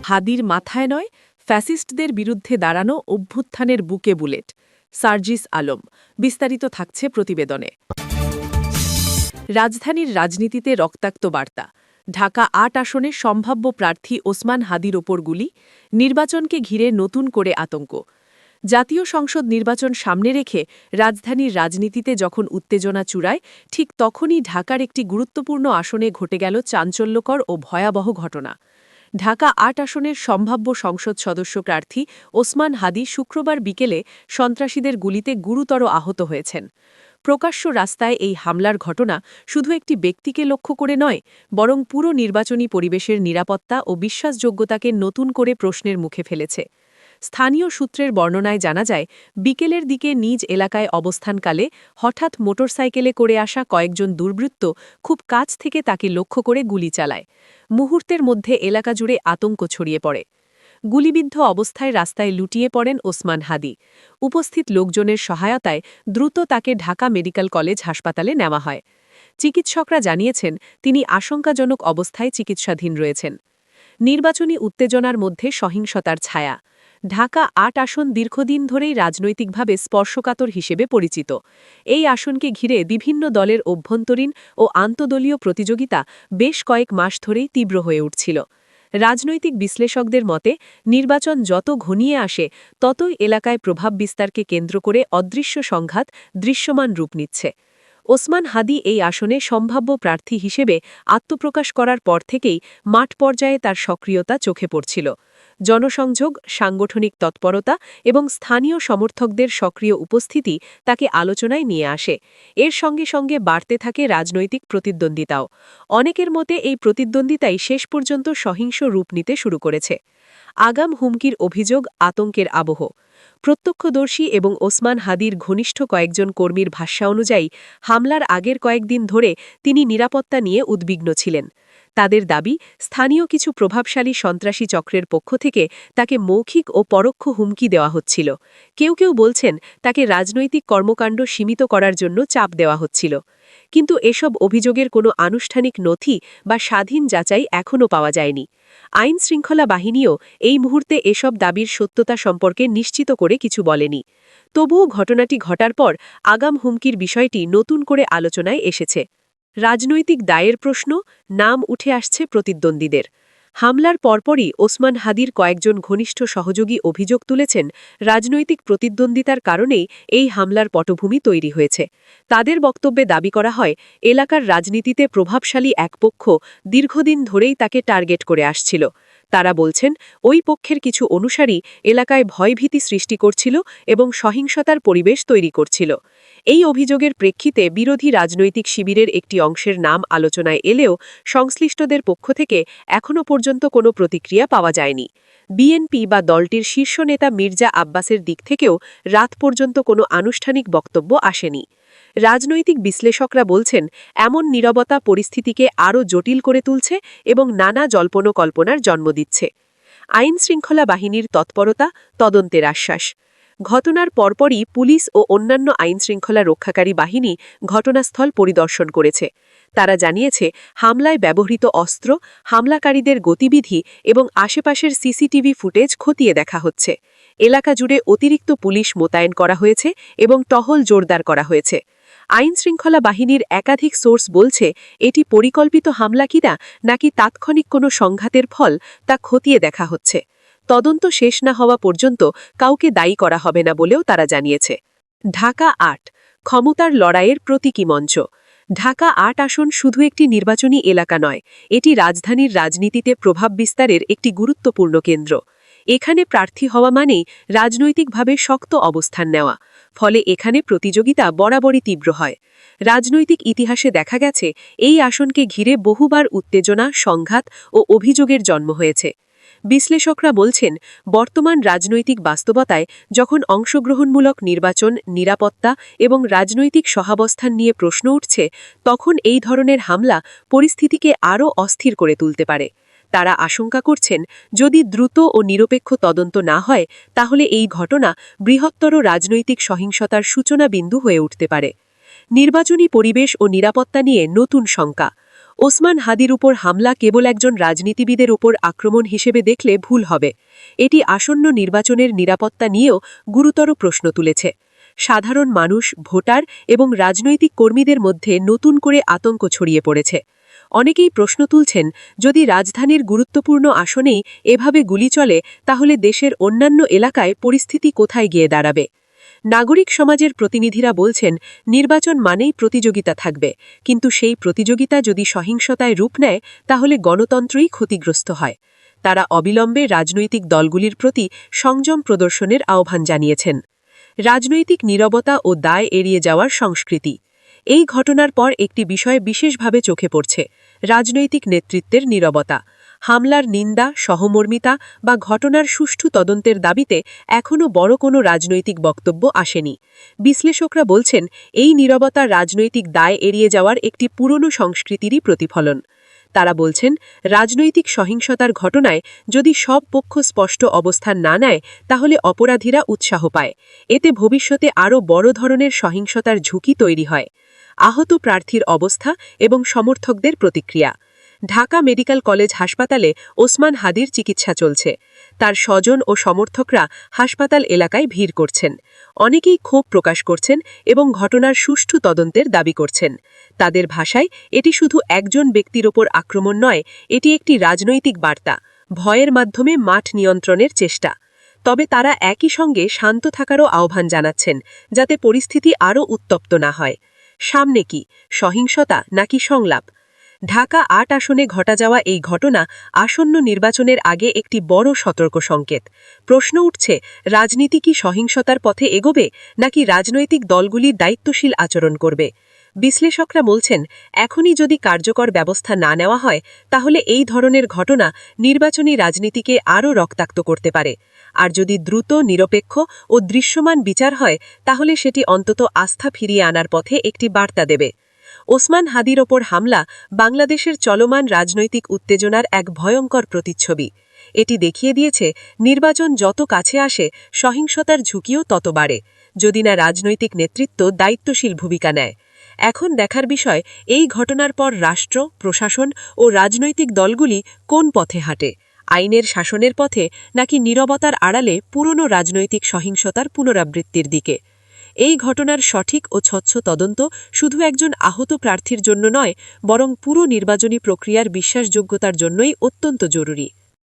হাদির মাথায় নয়, ফ্যাসিস্টদের বিরুদ্ধে দাঁড়ানো অভ্যুত্থানের বুকে বুলেট। সার্জিস আলম। বিস্তারিত থাকছে প্রতিবেদনে। রাজধানীর রাজনীতিতে রক্তাক্ত বার্তা। ঢাকা ৮ আসনে সম্ভাব্য প্রার্থী ওসমান হাদির ওপর গুলি। নির্বাচনকে ঘিরে নতুন করে আতঙ্ক। জাতীয় সংসদ নির্বাচন সামনে রেখে রাজধানীর রাজনীতিতে যখন উত্তেজনা চূড়ায়, ঠিক তখনই ঢাকার একটি গুরুত্বপূর্ণ আসনে ঘটে গেল চাঞ্চল্যকর ও ভয়াবহ ঘটনা। ঢাকা ৮ আসনের সম্ভাব্য সংসদ সদস্য প্রার্থী ওসমান হাদি শুক্রবার বিকেলে সন্ত্রাসীদের গুলিতে গুরুতর আহত হয়েছেন। প্রকাশ্য রাস্তায় এই হামলার ঘটনা শুধু একটি ব্যক্তিকে লক্ষ্য করে নয়, বরং পুরো নির্বাচনী পরিবেশের নিরাপত্তা ও বিশ্বাসযোগ্যতাকে নতুন করে প্রশ্নের মুখে ফেলেছে। স্থানীয় সূত্রের বর্ণনায় জানা যায়, বিকেলের দিকে নিজ এলাকায় অবস্থানকালে হঠাৎ মোটরসাইকেলে করে আসা কয়েকজন দুর্বৃত্ত খুব কাছ থেকে তাকে লক্ষ্য করে গুলি চালায়। মুহূর্তের মধ্যে এলাকা জুড়ে আতঙ্ক ছড়িয়ে পড়ে। গুলিবিদ্ধ অবস্থায় রাস্তায় লুটিয়ে পড়েন ওসমান হাদি। উপস্থিত লোকজনের সহায়তায় দ্রুত তাকে ঢাকা মেডিকেল কলেজ হাসপাতালে নেওয়া হয়। চিকিৎসকরা জানিয়েছেন, তিনি আশঙ্কাজনক অবস্থায় চিকিৎসাধীন রয়েছেন। নির্বাচনী উত্তেজনার মধ্যে সহিংসতার ছায়া। ঢাকা ৮ আসন দীর্ঘদিন ধরেই রাজনৈতিকভাবে স্পর্শকাতর হিসেবে পরিচিত। এই আসনকে ঘিরে বিভিন্ন দলের অভ্যন্তরীণ ও আন্তদলীয় প্রতিযোগিতা বেশ কয়েক মাস ধরেই তীব্র হয়ে উঠছিল। রাজনৈতিক বিশ্লেষকদের মতে, নির্বাচন যত ঘনিয়ে আসে ততই এলাকায় প্রভাব বিস্তারকে কেন্দ্র করে অদৃশ্য সংঘাত দৃশ্যমান রূপ নিচ্ছে। ওসমান হাদি এই আসনে সম্ভাব্য প্রার্থী হিসেবে আত্মপ্রকাশ করার পর থেকেই মাঠ পর্যায়ে তার সক্রিয়তা চোখে পড়ছিল। জনসংযোগ, সাংগঠনিক তৎপরতা এবং স্থানীয় সমর্থকদের সক্রিয় উপস্থিতি তাকে আলোচনায় নিয়ে আসে। এর সঙ্গে সঙ্গে বাড়তে থাকে রাজনৈতিক প্রতিদ্বন্দ্বিতাও। অনেকের মতে এই প্রতিদ্বন্দ্বিতাই শেষ পর্যন্ত সহিংস রূপ নিতে শুরু করেছে। আগাম হুমকির অভিযোগ, আতঙ্কের আবহ। প্রত্যক্ষদর্শী এবং ওসমান হাদির ঘনিষ্ঠ কয়েকজন কর্মীর ভাষ্যানুযায়ী হামলার আগের কয়েকদিন ধরে তিনি নিরাপত্তা নিয়ে উদ্বিগ্ন ছিলেন। তাদের দাবি, স্থানীয় কিছু প্রভাবশালী সন্ত্রাসী চক্রের পক্ষ থেকে তাকে মৌখিক ও পরোক্ষ হুমকি দেওয়া হচ্ছিল। কেউ কেউ বলছেন, তাকে রাজনৈতিক কর্মকাণ্ড সীমিত করার জন্য চাপ দেওয়া হচ্ছিল। কিন্তু এসব অভিযোগের কোনো আনুষ্ঠানিক নথি বা স্বাধীন যাচাই এখনও পাওয়া যায়নি। আইন শৃঙ্খলা বাহিনীও এই মুহূর্তে এসব দাবির সত্যতা সম্পর্কে নিশ্চিত করে কিছু বলেনি। তবুও ঘটনাটি ঘটার পর আগাম হুমকির বিষয়টি নতুন করে আলোচনায় এসেছে। রাজনৈতিক দায়ের প্রশ্ন, নাম উঠে আসছে প্রতিদ্বন্দ্বীদের। হামলার পরপরই ওসমান হাদির কয়েকজন ঘনিষ্ঠ সহযোগী অভিযোগ তুলেছেন, রাজনৈতিক প্রতিদ্বন্দ্বিতার কারণেই এই হামলার পটভূমি তৈরি হয়েছে। তাদের বক্তব্যে দাবি করা হয়, এলাকার রাজনীতিতে প্রভাবশালী এক পক্ষ দীর্ঘদিন ধরেই তাকে টার্গেট করে আসছিল। তারা বলছেন, ওই পক্ষের কিছু অনুসারী এলাকায় ভয়ভীতি সৃষ্টি করছিল এবং সহিংসতার পরিবেশ তৈরি করছিল। এই অভিযোগের প্রেক্ষিতে বিরোধী রাজনৈতিক শিবিরের একটি অংশের নাম আলোচনায় এলেও সংশ্লিষ্টদের পক্ষ থেকে এখনও পর্যন্ত কোনো প্রতিক্রিয়া পাওয়া যায়নি। বিএনপি বা দলটির শীর্ষ নেতা মির্জা আব্বাসের দিক থেকেও রাত পর্যন্ত কোনো আনুষ্ঠানিক বক্তব্য আসেনি। রাজনৈতিক বিশ্লেষকরা বলছেন, এমন নীরবতা পরিস্থিতিকে আরও জটিল করে তুলছে এবং নানা জল্পনা-কল্পনার জন্ম দিচ্ছে। আইন শৃঙ্খলা বাহিনীর তৎপরতা, তদন্তের আশ্বাস। ঘটনার পরপরই পুলিশ ও অন্যান্য আইনশৃঙ্খলা রক্ষাকারী বাহিনী ঘটনাস্থল পরিদর্শন করেছে। তারা জানিয়েছে, হামলায় ব্যবহৃত অস্ত্র, হামলাকারীদের গতিবিধি এবং আশেপাশের সিসিটিভি ফুটেজ খতিয়ে দেখা হচ্ছে। এলাকা জুড়ে অতিরিক্ত পুলিশ মোতায়েন করা হয়েছে এবং টহল জোরদার করা হয়েছে। আইনশৃঙ্খলা বাহিনীর একাধিক সোর্স বলছে, এটি পরিকল্পিত হামলা কিনা নাকি তাৎক্ষণিক কোনো সংঘাতের ফল তা খতিয়ে দেখা হচ্ছে। তদন্ত শেষ না হওয়া পর্যন্ত কাউকে দায়ী করা হবে না বলেও তারা জানিয়েছে। ঢাকা ৮ ক্ষমতার লড়াইয়ের প্রতীকী মঞ্চ। ঢাকা ৮ আসন শুধু একটি নির্বাচনী এলাকা নয়, এটি রাজধানীর রাজনীতিতে প্রভাব বিস্তারের একটি গুরুত্বপূর্ণ কেন্দ্র। এখানে প্রার্থী হওয়া মানেই রাজনৈতিকভাবে শক্ত অবস্থান নেওয়া। ফলে এখানে প্রতিযোগিতা বরাবরই তীব্র হয়। রাজনৈতিক ইতিহাসে দেখা গেছে, এই আসনকে ঘিরে বহুবার উত্তেজনা, সংঘাত ও অভিযোগের জন্ম হয়েছে। বিশ্লেষকরা বলছেন, বর্তমান রাজনৈতিক বাস্তবতায় যখন অংশগ্রহণমূলক নির্বাচন, নিরাপত্তা এবং রাজনৈতিক সহাবস্থান নিয়ে প্রশ্ন উঠছে, তখন এই ধরনের হামলা পরিস্থিতিকে আরও অস্থির করে তুলতে পারে। তারা আশঙ্কা করছেন, যদি দ্রুত ও নিরপেক্ষ তদন্ত না হয়, তাহলে এই ঘটনা বৃহত্তর রাজনৈতিক সহিংসতার সূচনা বিন্দু হয়ে উঠতে পারে। নির্বাচনী পরিবেশ ও নিরাপত্তা নিয়ে নতুন শঙ্কা। ওসমান হাদির উপর হামলা কেবল একজন রাজনীতিবিদের উপর আক্রমণ হিসেবে দেখলে ভুল হবে। এটি আসন্ন নির্বাচনের নিরাপত্তা নিয়েও গুরুতর প্রশ্ন তুলেছে। সাধারণ মানুষ, ভোটার এবং রাজনৈতিক কর্মীদের মধ্যে নতুন করে আতঙ্ক ছড়িয়ে পড়েছে। অনেকেই প্রশ্ন তুলছেন, যদি রাজধানীর গুরুত্বপূর্ণ আসনেই এভাবে গুলি চলে তাহলে দেশের অন্যান্য এলাকায় পরিস্থিতি কোথায় গিয়ে দাঁড়াবে। নাগরিক সমাজের প্রতিনিধিরা বলছেন, নির্বাচন মানেই প্রতিযোগিতা থাকবে, কিন্তু সেই প্রতিযোগিতা যদি সহিংসতায় রূপ নেয় তাহলে গণতন্ত্রই ক্ষতিগ্রস্ত হয়। তারা অবিলম্বে রাজনৈতিক দলগুলির প্রতি সংযম প্রদর্শনের আহ্বান জানিয়েছেন। রাজনৈতিক নীরবতা ও দায় এড়িয়ে যাওয়ার সংস্কৃতি। এই ঘটনার পর একটি বিষয় বিশেষভাবে চোখে পড়ছে: রাজনৈতিক নেতৃত্বের নীরবতা। হামলার নিন্দা, সহমর্মিতা বা ঘটনার সুষ্ঠু তদন্তের দাবিতে এখনও বড় কোনো রাজনৈতিক বক্তব্য আসেনি। বিশ্লেষকরা বলছেন, এই নীরবতা রাজনৈতিক দায় এড়িয়ে যাওয়ার একটি পুরনো সংস্কৃতিরই প্রতিফলন। তারা বলছেন, রাজনৈতিক সহিংসতার ঘটনায় যদি সব পক্ষ স্পষ্ট অবস্থান না নেয় তাহলে অপরাধীরা উৎসাহ পায়। এতে ভবিষ্যতে আরও বড় ধরনের সহিংসতার ঝুঁকি তৈরি হয়। আহত প্রার্থীর অবস্থা এবং সমর্থকদের প্রতিক্রিয়া। ঢাকা মেডিকেল কলেজ হাসপাতালে ওসমান হাদির চিকিৎসা চলছে। তার স্বজন ও সমর্থকরা হাসপাতাল এলাকায় ভিড় করছেন। অনেকেই ক্ষোভ প্রকাশ করছেন এবং ঘটনার সুষ্ঠু তদন্তের দাবি করছেন। তাদের ভাষায়, এটি শুধু একজন ব্যক্তির ওপর আক্রমণ নয়, এটি একটি রাজনৈতিক বার্তা, ভয়ের মাধ্যমে মাঠ নিয়ন্ত্রণের চেষ্টা। তবে তারা একই সঙ্গে শান্ত থাকারও আহ্বান জানাচ্ছেন, যাতে পরিস্থিতি আরও উত্তপ্ত না হয়। সামনে কি, সহিংসতা নাকি সংলাপ? ঢাকা ৮ আসনে ঘটা যাওয়া এই ঘটনা আসন্ন নির্বাচনের আগে একটি বড় সতর্ক সংকেত। প্রশ্ন উঠছে, রাজনীতি কি সহিংসতার পথে এগোবে, নাকি রাজনৈতিক দলগুলি দায়িত্বশীল আচরণ করবে? বিশ্লেষকরা বলছেন, এখনই যদি কার্যকর ব্যবস্থা না নেওয়া হয় তাহলে এই ধরনের ঘটনা নির্বাচনী রাজনীতিকে আরও রক্তাক্ত করতে পারে। আর যদি দ্রুত, নিরপেক্ষ ও দৃশ্যমান বিচার হয় তাহলে সেটি অন্তত আস্থা ফিরিয়ে আনার পথে একটি বার্তা দেবে। ওসমান হাদির ওপর হামলা বাংলাদেশের চলমান রাজনৈতিক উত্তেজনার এক ভয়ঙ্কর প্রতিচ্ছবি। এটি দেখিয়ে দিয়েছে, নির্বাচন যত কাছে আসে সহিংসতার ঝুঁকিও তত বাড়ে, যদি না রাজনৈতিক নেতৃত্ব দায়িত্বশীল ভূমিকা নেয়। এখন দেখার বিষয়, এই ঘটনার পর রাষ্ট্র, প্রশাসন ও রাজনৈতিক দলগুলি কোন পথে হাঁটে: আইনের শাসনের পথে নাকি নীরবতার আড়ালে পুরনো রাজনৈতিক সহিংসতার পুনরাবৃত্তির দিকে। এই ঘটনার সঠিক ও স্বচ্ছ তদন্ত শুধু একজন আহত প্রার্থীর জন্য নয়, বরং পুরো নির্বাচনী প্রক্রিয়ার বিশ্বাসযোগ্যতার জন্যই অত্যন্ত জরুরি।